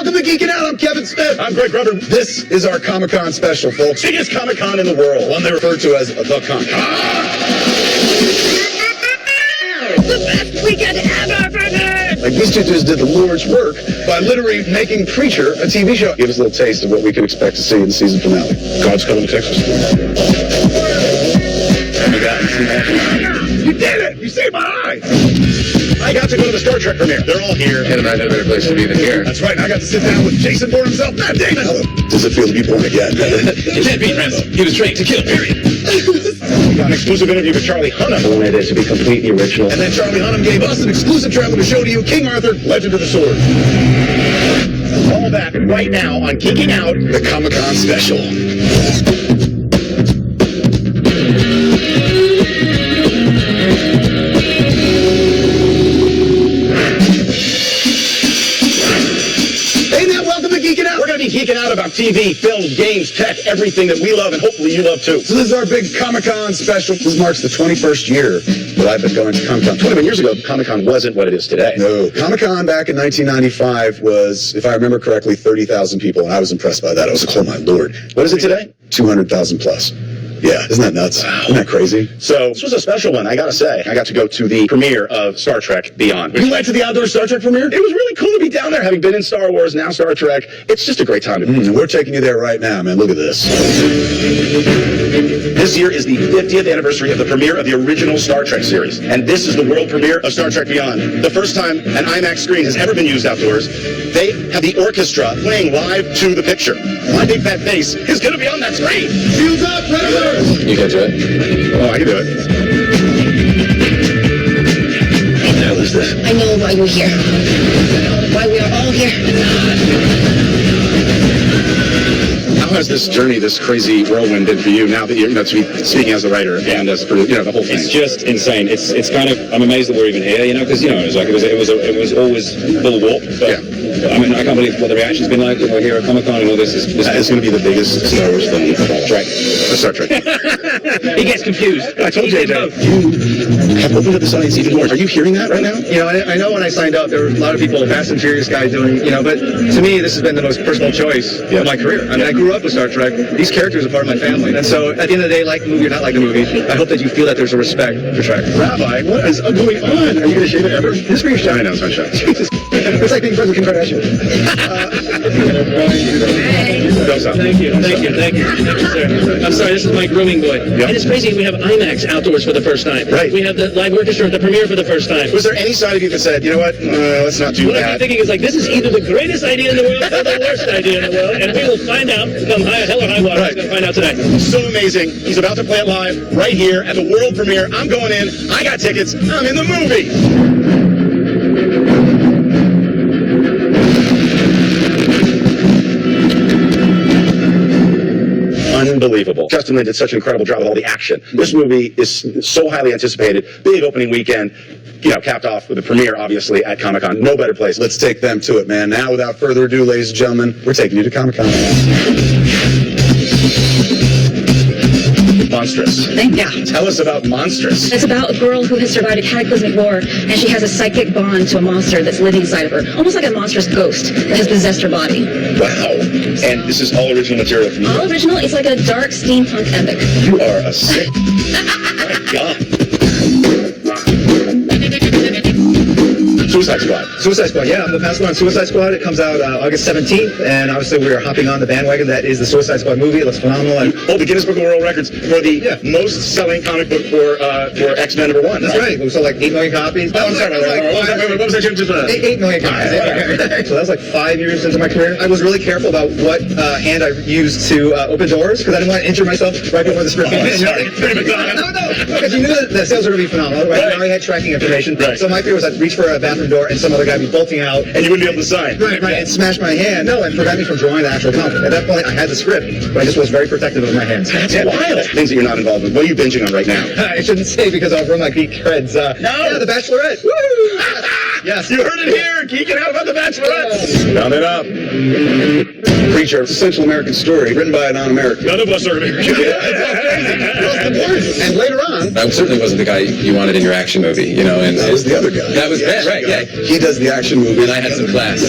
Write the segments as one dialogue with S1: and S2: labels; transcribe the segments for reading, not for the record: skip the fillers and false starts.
S1: welcome to Geeking Out. I'm Kevin Smith. I'm Greg Grunberg. This is our Comic-Con special, folks. Biggest Comic-Con in the world. One they refer to as the Con.
S2: The best weekend ever for me!
S1: Like, these two dudes did the Lord's work by literally making Preacher a TV show. Give us a little taste of what we can expect to see in the season finale. God's coming to Texas. You did it! You saved my eye! I got to go to the Star Trek premiere. They're all here.
S3: Can't imagine a better place to be than here.
S1: That's right. And I got to sit down with Jason Bourne himself, Matt Damon. Does it feel to be born again?
S3: You can't beat Randall. He was trained to kill, period.
S1: We got an exclusive interview with Charlie Hunnam.
S4: I wanted it to be completely original.
S1: And then Charlie Hunnam gave us an exclusive trailer to show to you King Arthur, Legend of the Sword. All that right now on Geeking Out, the Comic-Con special. Geeking out about TV, film, games, tech, everything that we love, and hopefully you love too. So this is our big Comic-Con special. This marks the 21st year that I've been going to Comic-Con. 21 years ago, Comic-Con wasn't what it is today. No. Comic-Con back in 1995 was, if I remember correctly, 30,000 people, and I was impressed by that. I was like, oh my Lord. What is it today? 200,000 plus. Yeah, isn't that nuts? Wow. Isn't that crazy? So this was a special one, I gotta say. I got to go to the premiere of Star Trek Beyond. You went to the outdoor Star Trek premiere? It was really cool to be down there, having been in Star Wars, now Star Trek. It's just a great time to be. And we're taking you there right now, man. Look at this. This year is the 50th anniversary of the premiere of the original Star Trek series. And this is the world premiere of Star Trek Beyond. The first time an IMAX screen has ever been used outdoors. They have the orchestra playing live to the picture. My big fat face is gonna be on that screen. Shields up, Predator!
S3: You can do it.
S1: Oh, I can do it. What the hell is this?
S2: I know why you're here. Why we are all here.
S1: How has this journey, this crazy whirlwind been for you now that you're, to be speaking as a writer and as a producer, the whole thing?
S5: It's just insane. It's kind of, I'm amazed that we're even here, because it was always full warp. But I mean, I can't believe what the reaction's been like when we're here at Comic-Con and all this. It's
S1: going to be the biggest Star Wars film of all time. Star Trek.
S5: He gets confused.
S1: I told JJ, you have opened up the science even more. Are you hearing that right now?
S4: I know when I signed up, there were a lot of people, Fast and Furious guys doing, but to me, this has been the most personal choice of my career. I mean, I grew up with Star Trek. These characters are part of my family. And so, at the end of the day, like the movie or not like the movie, I hope that you feel that there's a respect for Trek.
S1: Rabbi, what is going on? Are you going to shave it ever? This is for your shot. I know, it's my shot. Jesus. It's like being friends with Kim Kardashian.
S5: Thank you. I'm sorry, this is my grooming boy.
S1: Yep.
S5: And it's crazy, we have IMAX outdoors for the first time.
S1: Right.
S5: We have the live orchestra at the premiere for the first time.
S1: Was there any side of you that said, you know what, let's not do
S5: What
S1: that?
S5: I'm thinking is this is either the greatest idea in the world or the worst idea in the world, and we will find out, come hell or high water, we're going to find out today.
S1: So amazing. He's about to play it live right here at the world premiere. I'm going in. I got tickets. I'm in the movie. Unbelievable. Justin Lin did such an incredible job with all the action. This movie is so highly anticipated. Big opening weekend. Capped off with the premiere, obviously, at Comic-Con. No better place. Let's take them to it, man. Now, without further ado, ladies and gentlemen, we're taking you to Comic-Con. Monstrous.
S2: Yeah.
S1: Tell us about Monstrous.
S2: It's about a girl who has survived a cataclysmic war, and she has a psychic bond to a monster that's living inside of her. Almost like a monstrous ghost that has possessed her body.
S1: Wow. And this is all original material from you?
S2: All original. It's like a dark steampunk epic.
S1: You are a sick... My God. Suicide Squad.
S4: Suicide Squad, yeah, I'm the master on Suicide Squad. It comes out August 17th, and obviously we are hopping on the bandwagon. That is the Suicide Squad movie. It looks phenomenal. And
S1: the Guinness Book of World Records for the most selling comic book for X-Men #1.
S4: That's right. We sold like 8 million copies.
S1: Oh, I'm sorry. What was that?
S4: 8 million copies. So that was like 5 years into my career. I was really careful about what hand I used to open doors because I didn't want to injure myself right before the script came in.
S1: Sorry.
S4: No, because you knew that the sales were going to be phenomenal. Right? I already had tracking information.
S1: Right.
S4: So my fear was I'd reach for a bathroom door and some other guy would be bolting out.
S1: And you wouldn't be able to sign.
S4: Right, and smash my hand. No, and prevent me from drawing the actual comic. At that point, I had the script, but I just was very protective of my hands.
S1: That's wild. Things that you're not involved with. What are you binging on right now?
S4: I shouldn't say because I'll ruin my geek creds.
S1: No!
S4: Yeah, The Bachelorette. Woo! Yes.
S1: You heard it here. Geeking out about The Bachelorette. Round it up. Preacher, it's a Central American story written by a non-American. None of us are American.
S4: And later on...
S3: That certainly wasn't the guy you wanted in your action movie, and...
S1: That was the other guy.
S3: That was that, right, yeah.
S1: He does the action movie.
S3: And I had some class.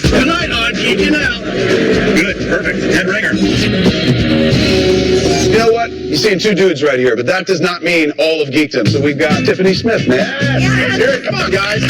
S1: Tonight on Geeking Out. Good, perfect. Head ringer. You know what? You're seeing two dudes right here, but that does not mean all of geekdom. So we've got Tiffany Smith, man. Yes. Here, come on, guys.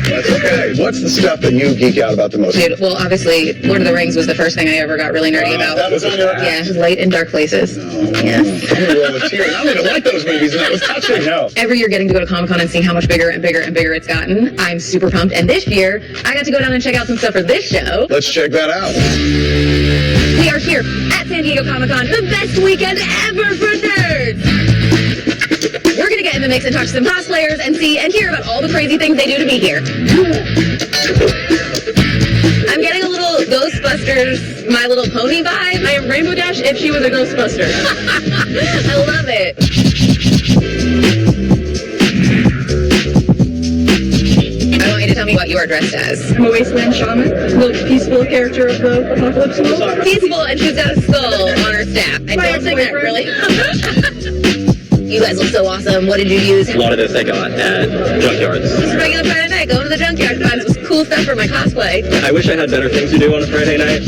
S1: That's okay. What's the stuff that you geek out about the most?
S2: Dude, well, obviously, Lord of the Rings was the first thing I ever got really nerdy about.
S1: That was on your
S2: Yeah, Light in Dark Places. Yes.
S1: I'm gonna roll a tear. I don't even like those movies, and that was touching. No.
S2: Every year getting to go to Comic-Con and seeing how much bigger and bigger and bigger it's gotten, I'm super pumped. And this year, I got to go down and check out some stuff for this show.
S1: Let's check that out.
S2: We are here at San Diego Comic-Con, the best weekend ever for nerds! We're gonna get in the mix and talk to some cosplayers and see and hear about all the crazy things they do to be here. I'm getting a little Ghostbusters, My Little Pony vibe. I am Rainbow Dash if she was a Ghostbuster. I love it. I want you to tell me what you are dressed as.
S6: I'm a wasteland shaman, the peaceful character of the apocalypse world.
S2: Peaceful, and she's got a skull on her staff. I don't think that really. You guys look so awesome. What did you use?
S7: A lot of this I got at junkyards.
S2: Just a regular Friday night, going to the junkyard to find some cool stuff for my cosplay.
S7: I wish I had better things to do on a Friday night.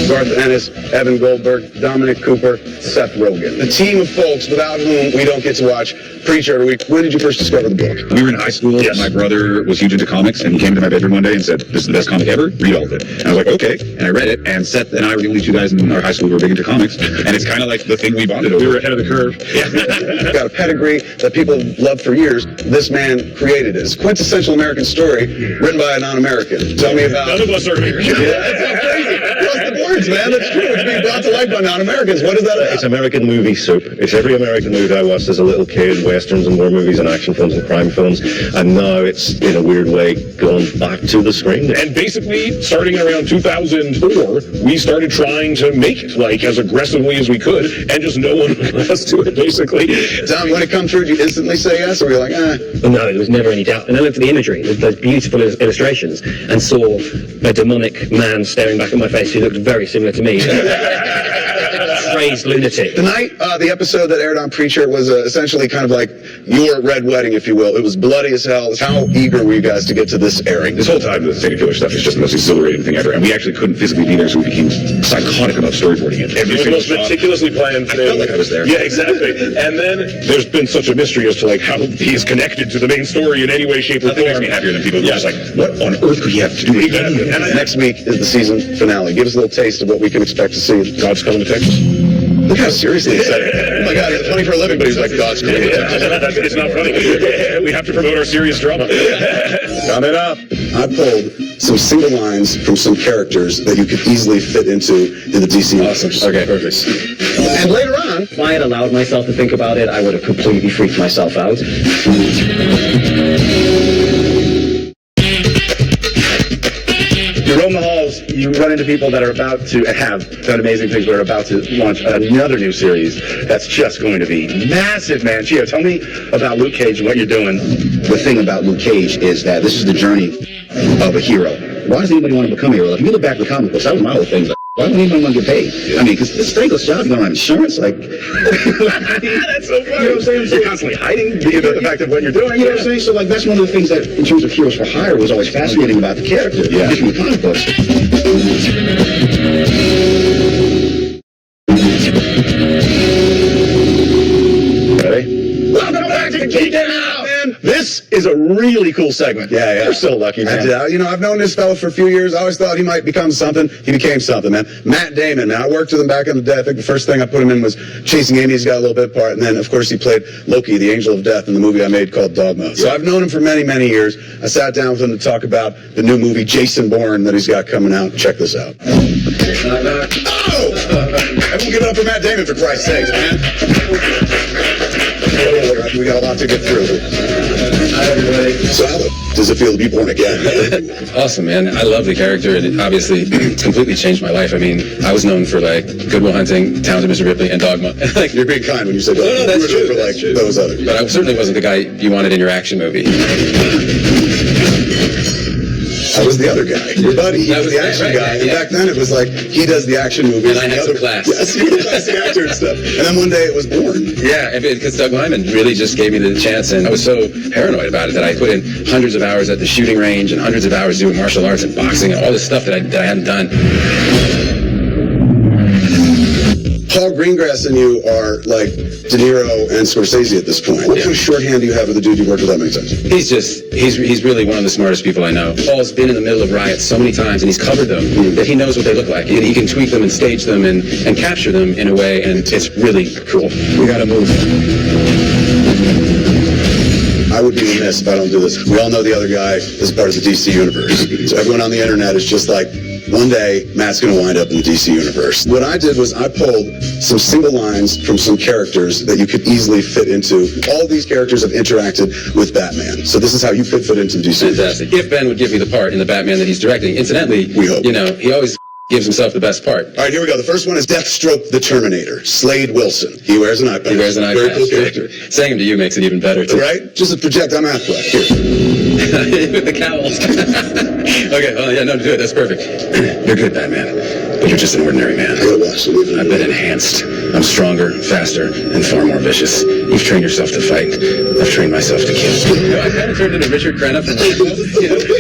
S1: Garth Ennis, Evan Goldberg, Dominic Cooper, Seth Rogen. The team of folks without whom we don't get to watch Preacher every week. When did you first discover the book?
S8: We were in high school.
S1: Yes.
S8: My brother was huge into comics, and he came to my bedroom one day and said, "This is the best comic ever. Read all of it." And I was like, "Okay." And I read it, and Seth and I were the only two guys in our high school who were big into comics, and it's kind of like the thing we bonded over.
S1: We were ahead of the curve. Yeah. Got a pedigree that people loved for years. This man created it. It's a quintessential American story written by a non-American. Tell me about...
S8: None of us are here.
S1: Yeah, that's so crazy. Plus the words, man. That's true. It's being brought to life by non-Americans. What is that about?
S9: It's American movie soup. It's every American movie I watched as a little kid, westerns and war movies and action films and crime films, and now it's, in a weird way, gone back to the screen.
S8: And basically, starting around 2004, we started trying to make it, like, as aggressively as we could, and just no one would let us do it, basically.
S1: Tom, when it come through, did you instantly say yes, or were you like,
S7: No, there was never any doubt. And I looked at the imagery, the beautiful illustrations, and saw a demonic man staring back at my face who looked very similar to me. Crazed lunatic.
S1: Tonight, the episode that aired on Preacher was essentially kind of like your Red Wedding, if you will. It was bloody as hell. How eager were you guys to get to this airing?
S8: This whole time, the Satan Killer stuff is just the most exhilarating thing ever, and we actually couldn't physically be there, so we became psychotic about storyboarding it. Every single
S3: most meticulously planned thing.
S8: I felt like I was there.
S3: Yeah, exactly. And then
S8: There's been such a mystery as to like how he is connected to the main story in any way, shape, or
S3: nothing
S8: form.
S3: makes me happier than people who are just like,
S8: What on earth could he have to do with that?
S3: and
S1: Next week is the season finale. Give us a little taste of what we can expect to see.
S8: God's coming to Texas.
S1: Look how seriously he said it. Oh my God, it's funny for a living, but he's like, God's coming to Texas.
S8: It's not funny. We have to promote our serious drama.
S1: Coming up, I pulled some single lines from some characters that you could easily fit into the DC universe.
S3: okay, perfect.
S1: And later on,
S7: If I had allowed myself to think about it, I would have completely freaked myself out.
S4: You roam the halls, you run into people that are about to have done amazing things. We're about to launch another new series that's just going to be massive, man. Gio, tell me about Luke Cage and what you're doing.
S10: The thing about Luke Cage is that this is the journey of a hero. Why does anybody want to become a hero? Like, if you look back at the comic books, that was my whole thing. Like, why would anyone want to get paid? I mean, because it's a thankless job. You don't have insurance. Like,
S4: That's so funny.
S10: You know what I'm saying?
S4: You're constantly hiding the fact of what you're doing.
S10: you know what I'm saying? So, like, that's one of the things that, in terms of heroes for hire, was always fascinating about the character.
S1: Yeah.
S10: Just from the comic books.
S1: ready? Welcome back to Geeking Out, man.
S4: This is a really cool segment.
S1: Yeah.
S4: You're so lucky, man.
S1: I've known this fella for a few years. I always thought he might become something. He became something, man. Matt Damon, man. I worked with him back in the day. I think the first thing I put him in was Chasing Amy. He's got a little bit part. And then, of course, he played Loki, the Angel of Death, in the movie I made called Dogma. So I've known him for many, many years. I sat down with him to talk about the new movie, Jason Bourne, that he's got coming out. Check this out. Oh! Everyone give it up for Matt Damon, for Christ's sakes, man. We got a lot to get through. So how the does it feel to be born again?
S3: Awesome, man. I love the character. It obviously completely changed my life. I mean, I was known for like Good Will Hunting, Talented Mr. Ripley, and Dogma. Like,
S1: you're being kind when you say
S3: no,
S1: Dogma.
S3: that's
S1: You were
S3: true.
S1: known for,
S3: That's true.
S1: those others.
S3: But I certainly wasn't the guy you wanted in your action movie.
S1: I was the other guy. Your buddy, he was the action guy. And back then it was like, he does the action movies.
S3: And I had some class.
S1: Yes, he was the classic actor and stuff. And then one day it was Born.
S3: Yeah, because Doug Lyman really just gave me the chance, and I was so paranoid about it that I put in hundreds of hours at the shooting range and hundreds of hours doing martial arts and boxing and all this stuff that I hadn't done.
S1: Paul Greengrass and you are like De Niro and Scorsese at this point. What kind of shorthand do you have with the dude you worked with that many times?
S3: He's really one of the smartest people I know. Paul's been in the middle of riots so many times, and he's covered them, that he knows what they look like. And he can tweak them and stage them and capture them in a way, and it's really cool.
S1: We gotta move. I would be remiss if I don't do this. We all know the other guy is part of the DC universe. So everyone on the internet is just like, one day, Matt's going to wind up in the DC universe. What I did was I pulled some single lines from some characters that you could easily fit into. All these characters have interacted with Batman. So this is how you could fit into the DC universe.
S3: Fantastic. If Ben would give me the part in the Batman that he's directing. Incidentally,
S1: we hope.
S3: You know, he always gives himself the best part.
S1: All right, here we go. The first one is Deathstroke the Terminator, Slade Wilson. He wears an eye patch.
S3: He wears an eye
S1: Very
S3: patch.
S1: cool character.
S3: Saying him to you makes it even better, too.
S1: Right? Just a projectile Affleck. Here.
S3: With the cowls. Okay, well, yeah, no, do it. That's perfect. You're good, Batman. But you're just an ordinary man.
S1: I gotta watch it.
S3: I've been enhanced. I'm stronger, faster, and far more vicious. You've trained yourself to fight. I've trained myself to kill. You know, I kind of turned into Richard Crenna from Rambo.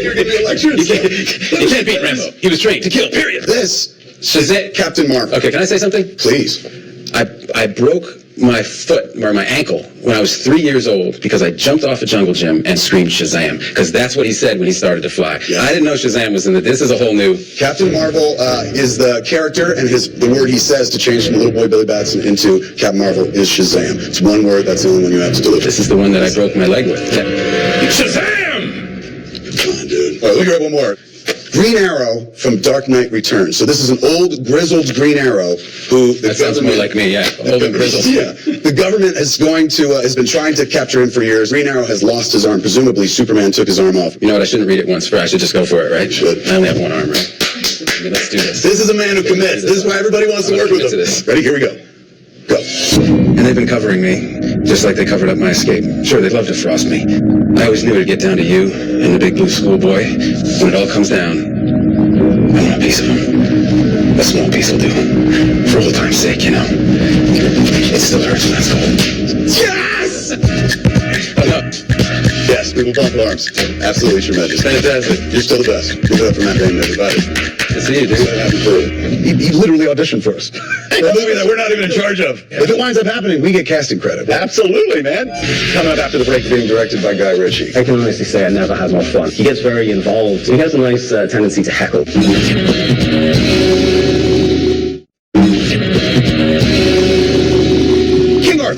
S1: You're giving me a lecture.
S3: You can't beat Rambo. He was trained to kill, period.
S1: This
S3: Shazam.
S1: Captain Marvel.
S3: Okay, can I say something?
S1: Please.
S3: I broke my foot, or my ankle, when I was 3 years old because I jumped off a jungle gym and screamed Shazam, because that's what he said when he started to fly.
S1: Yeah.
S3: I didn't know Shazam was in it. This is a whole new...
S1: Captain Marvel is the character, and the word he says to change from little boy Billy Batson into Captain Marvel is Shazam. It's one word, that's the only one you have to deliver.
S3: This is the one that I broke my leg with.
S1: Shazam! Come on, dude. All right, look at one more. Green Arrow from Dark Knight Returns. So this is an old, grizzled Green Arrow who...
S3: That sounds more like me, yeah. Old and grizzled.
S1: Yeah. The government is has been trying to capture him for years. Green Arrow has lost his arm. Presumably, Superman took his arm off.
S3: You know what? I shouldn't read it once. I should just go for it, right?
S1: You should.
S3: I only have one arm, right? Okay, let's do this.
S1: This is a man who commits. This is why everybody wants to work with him. Ready? Here we go. Go.
S3: And they've been covering me, just like they covered up my escape. Sure, they'd love to frost me. I always knew it'd get down to you and the big blue schoolboy. When it all comes down, I want a piece of him. A small piece will do. For old time's sake, you know. It still hurts when that's cold.
S1: Yes!
S3: Oh, no.
S1: Yes, people bump arms. Absolutely tremendous.
S3: Fantastic.
S1: You're still the best. Give it up for Matt Damon, everybody.
S3: Good to see you, dude.
S1: He literally auditioned for us. For a movie that we're not even in charge of. If it winds up happening, we get casting credit. Absolutely, man. Coming up after the break, being directed by Guy Ritchie.
S7: I can honestly say I never had more fun. He gets very involved. He has a nice tendency to heckle.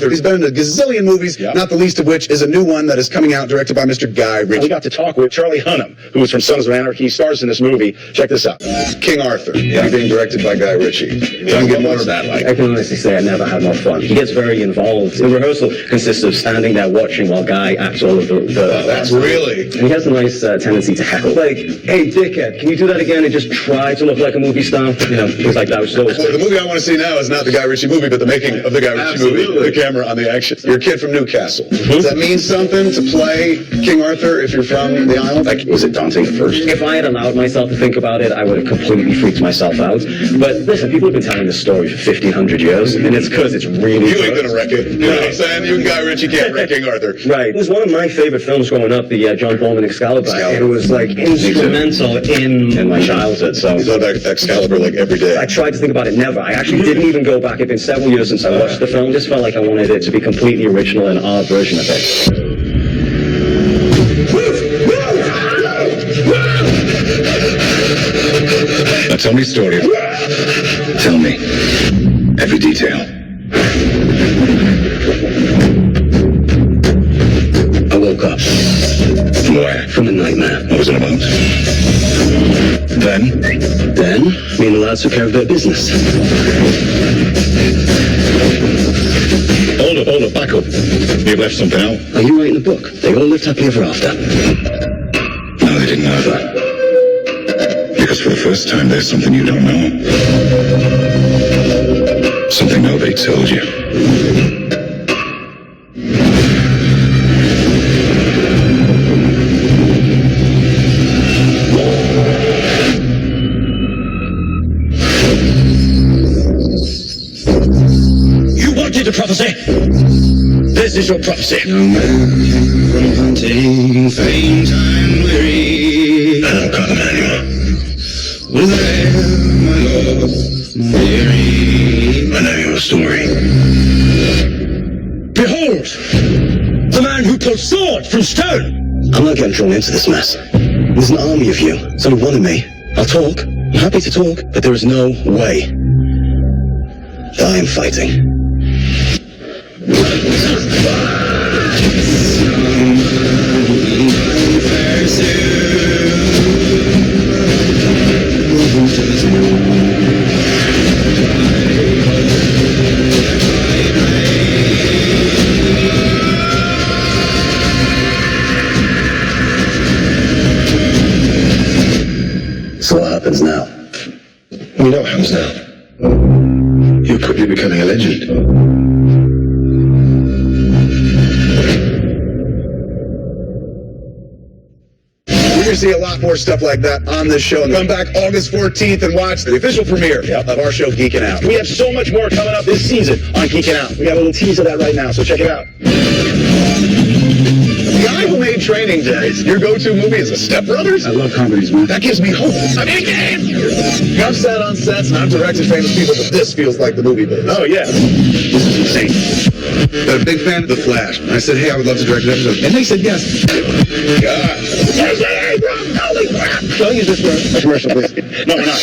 S1: He's been in a gazillion movies, not the least of which is a new one that is coming out directed by Mr. Guy Ritchie.
S10: We got to talk with Charlie Hunnam, who is from Sons of Anarchy. He stars in this movie. Check this out.
S1: King Arthur, being directed by Guy Ritchie. Don't get more of that.
S7: I can honestly say I never had more fun. He gets very involved. The rehearsal consists of standing there watching while Guy acts all of the
S1: that's really...
S7: And he has a nice tendency to heckle. Like, hey, dickhead, can you do that again and just try to look like a movie star? You know, things like that.
S1: Well, the movie I want to see now is not the Guy Ritchie movie, but the making of the Guy Ritchie movie. The camera on the action. You're a kid from Newcastle. Does that mean something to play King Arthur if you're from the island?
S10: Like, was it daunting at first?
S7: If I had allowed myself to think about it, I would have completely freaked myself out. But listen, people have been telling this story for 1,500 years, and it's because it's really
S1: You ain't gonna wreck it. You know what I'm saying? You and Guy Ritchie can't wreck King Arthur.
S7: Right. It was one of my favorite films growing up, the John Bowman Excalibur. And it was like instrumental in my childhood. So
S1: You thought about Excalibur like every day.
S7: I tried to think about it, never. I actually didn't even go back. It's been several years since I watched the film. Just felt like I wanted it to be completely original and our version of it.
S8: Now tell me a story. Tell me every detail.
S7: I woke up
S8: From where?
S7: from a nightmare.
S8: What was it about? Then?
S7: Then, me and the lads took care of their business.
S8: Hold up, back up. You've left something out.
S7: Are you writing a book? They all lived happily ever after.
S8: No, they didn't know that. Because for the first time, there's something you don't know. Something nobody told you.
S1: the prophecy. This is your prophecy.
S3: Young man from hunting, faint and weary. I don't call him anymore. Was there, my lord, dearie? I know your story.
S1: Behold, the man who pulls sword from stone.
S10: I'm not getting drawn into this mess. There's an army of you. There's only one of me. I'll talk. I'm happy to talk, but there is no way that I am fighting. So what happens now?
S9: We know what happens now. You're quickly becoming a legend.
S1: We're going to see a lot more stuff like that on this show. Come back August 14th and watch the official premiere of our show, Geeking Out. We have so much more coming up this season on Geeking Out. We got a little tease of that right now, so check it out. The guy who made Training Day, your go-to movie is The Step Brothers?
S8: I love comedies, man.
S1: That gives me hope. I'm in a game! I've sat on sets and I've directed famous people, but this feels like the movie biz. Oh, yeah. This is insane. They're a big fan of The Flash. I said, hey, I would love to direct an episode. And they said yes. God. Holy crap! Don't use this for a commercial, please. No, we're not.